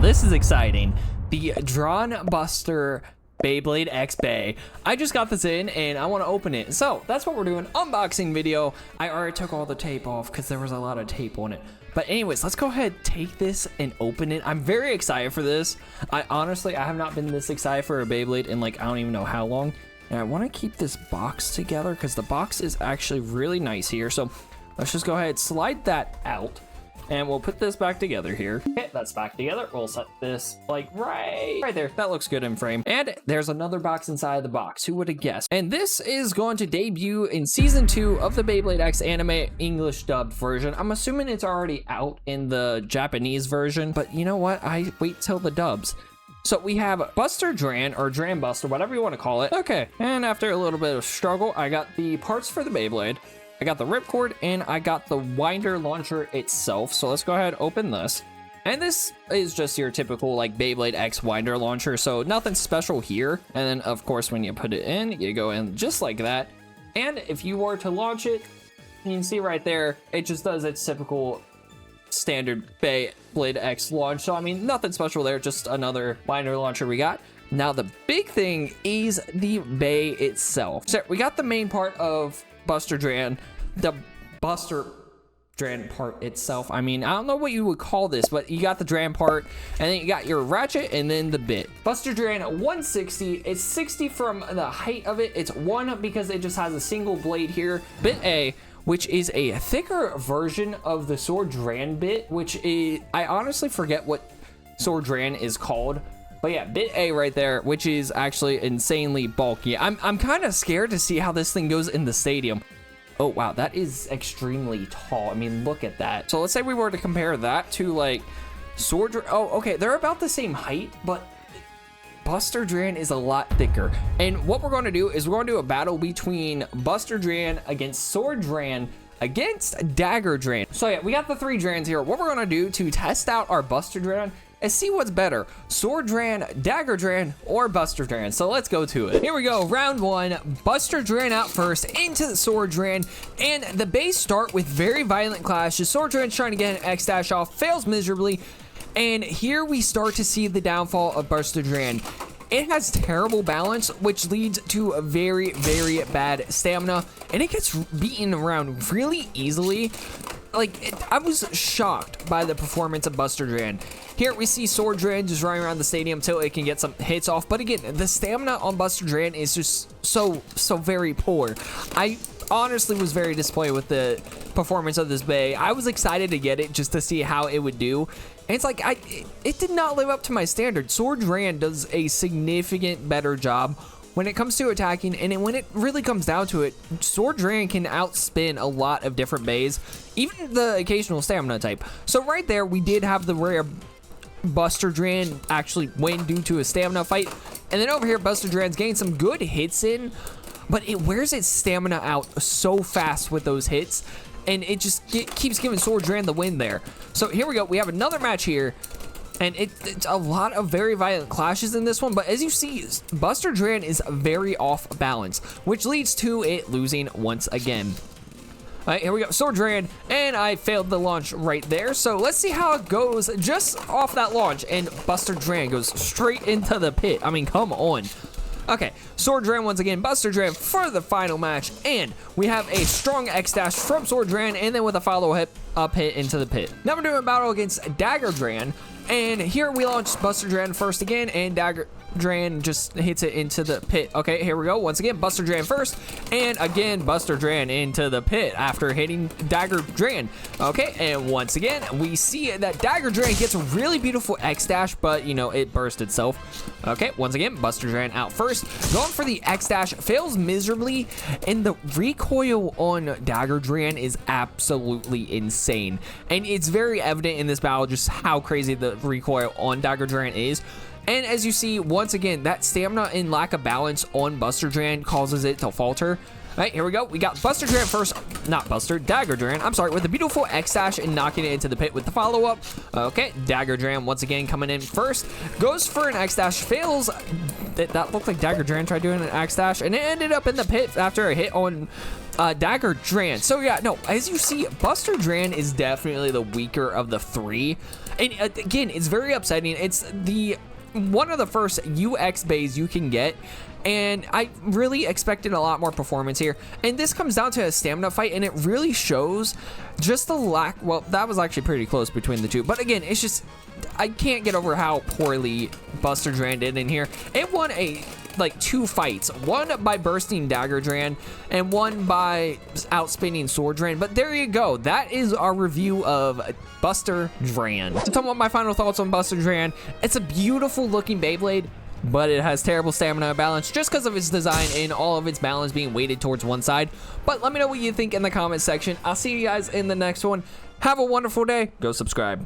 this is exciting. The Dran Buster Beyblade X Bay. I just got this in and I want to open it. So that's what we're doing. Unboxing video. I already took all the tape off because there was a lot of tape on it. But anyways, let's go ahead, take this and open it. I'm very excited for this. I have not been this excited for a Beyblade in like, I don't even know how long. And I want to keep this box together because the box is actually really nice here. So let's just go ahead, slide that out. And we'll put this back together here. Okay, that's back together. We'll set this like right there. That looks good in frame. And there's another box inside the box. Who would have guessed? And this is going to debut in season 2 of the Beyblade X anime English dubbed version. I'm assuming it's already out in the Japanese version, but you know what? I wait till the dubs. So we have Buster Dran, or Dran Buster, whatever you want to call it. Okay, and after a little bit of struggle, I got the parts for the Beyblade. I got the ripcord and I got the winder launcher itself. So let's go ahead and open this. And this is just your typical like Beyblade X winder launcher. So nothing special here. And then of course, when you put it in, you go in just like that. And if you were to launch it, you can see right there, it just does its typical standard Beyblade X launch. So I mean, nothing special there, just another winder launcher we got. Now the big thing is the bay itself. So we got the main part of Buster Dran, the Buster Dran part itself. I mean, I don't know what you would call this, but you got the Dran part, and then you got your ratchet, and then the bit. Buster Dran 160. It's 60 from the height of it. It's 1 because it just has a single blade here. Bit A, which is a thicker version of the Sword Dran bit, which is, I honestly forget what Sword Dran is called. But yeah, bit A right there, which is actually insanely bulky. I'm kind of scared to see how this thing goes in the stadium. Oh, wow, that is extremely tall. I mean, look at that. So let's say we were to compare that to like Sword Dran. Oh, okay, they're about the same height, but Buster Dran is a lot thicker. And what we're going to do is we're going to do a battle between Buster Dran against Sword Dran against Dagger Dran. So yeah, we got the 3 Drans here. What we're going to do to test out our Buster Dran and see what's better, Sword Dran, Dagger Dran, or Buster Dran. So let's go to it. Here we go, round 1. Buster Dran out first into the Sword Dran, and the base start with very violent clashes. Sword Dran's trying to get an X dash off, fails miserably, and here we start to see the downfall of Buster Dran. It has terrible balance, which leads to a very, very bad stamina, and it gets beaten around really easily. I was shocked by the performance of Buster Dran. Here we see Sword Dran just running around the stadium till it can get some hits off. But again, the stamina on Buster Dran is just so very poor. I honestly was very disappointed with the performance of this bay. I was excited to get it just to see how it would do. And it's like, it did not live up to my standards. Sword Dran does a significant better job when it comes to attacking, and when it really comes down to it, Sword Dran can outspin a lot of different bays, even the occasional stamina type. So right there, we did have the rare Buster Dran actually win due to a stamina fight. And then over here, Buster Dran's gained some good hits in, but it wears its stamina out so fast with those hits, and it just keeps giving Sword Dran the win there. So here we go. We have another match here. And it's a lot of very violent clashes in this one, but as you see, Buster Dran is very off balance, which leads to it losing once again. All right, here we go, Sword Dran, and I failed the launch right there, so let's see how it goes just off that launch, and Buster Dran goes straight into the pit. I mean, come on. Okay, Sword Dran once again, Buster Dran for the final match, and we have a strong X dash from Sword Dran, and then with a follow-up hit into the pit. Now we're doing a battle against Dagger Dran, and here we launch Buster Dran first again, and Dagger Dran just hits it into the pit. Okay, here we go. Once again, Buster Dran first, and again, Buster Dran into the pit after hitting Dagger Dran. Okay, and once again, we see that Dagger Dran gets a really beautiful X dash, but, you know, it burst itself. Okay, once again, Buster Dran out first. Going for the X dash, fails miserably, and the recoil on Dagger Dran is absolutely insane. And it's very evident in this battle just how crazy the recoil on Dagger Dran is. And as you see, once again, that stamina and lack of balance on Buster Dran causes it to falter. All right, here we go. We got Buster Dran first, Dagger Dran, I'm sorry, with a beautiful X dash and knocking it into the pit with the follow-up. Okay, Dagger Dran once again coming in first, goes for an X dash, fails. That looked like Dagger Dran tried doing an X dash, and it ended up in the pit after a hit on Dagger Dran. So yeah, no, as you see, Buster Dran is definitely the weaker of the 3. And again, it's very upsetting. It's one of the first UX bays you can get, and I really expected a lot more performance here. And this comes down to a stamina fight, and it really shows just the lack. Well, that was actually pretty close between the two, but again, it's just, I can't get over how poorly Buster Dran did in here. It won like 2 fights, one by bursting Dagger Dran and one by outspinning Sword Dran. But there you go, that is our review of Buster Dran. To tell me what my final thoughts on Buster Dran, it's a beautiful looking Beyblade, but it has terrible stamina balance just because of its design and all of its balance being weighted towards one side. But let me know what you think in the comment section. I'll see you guys in the next one. Have a wonderful day. Go subscribe.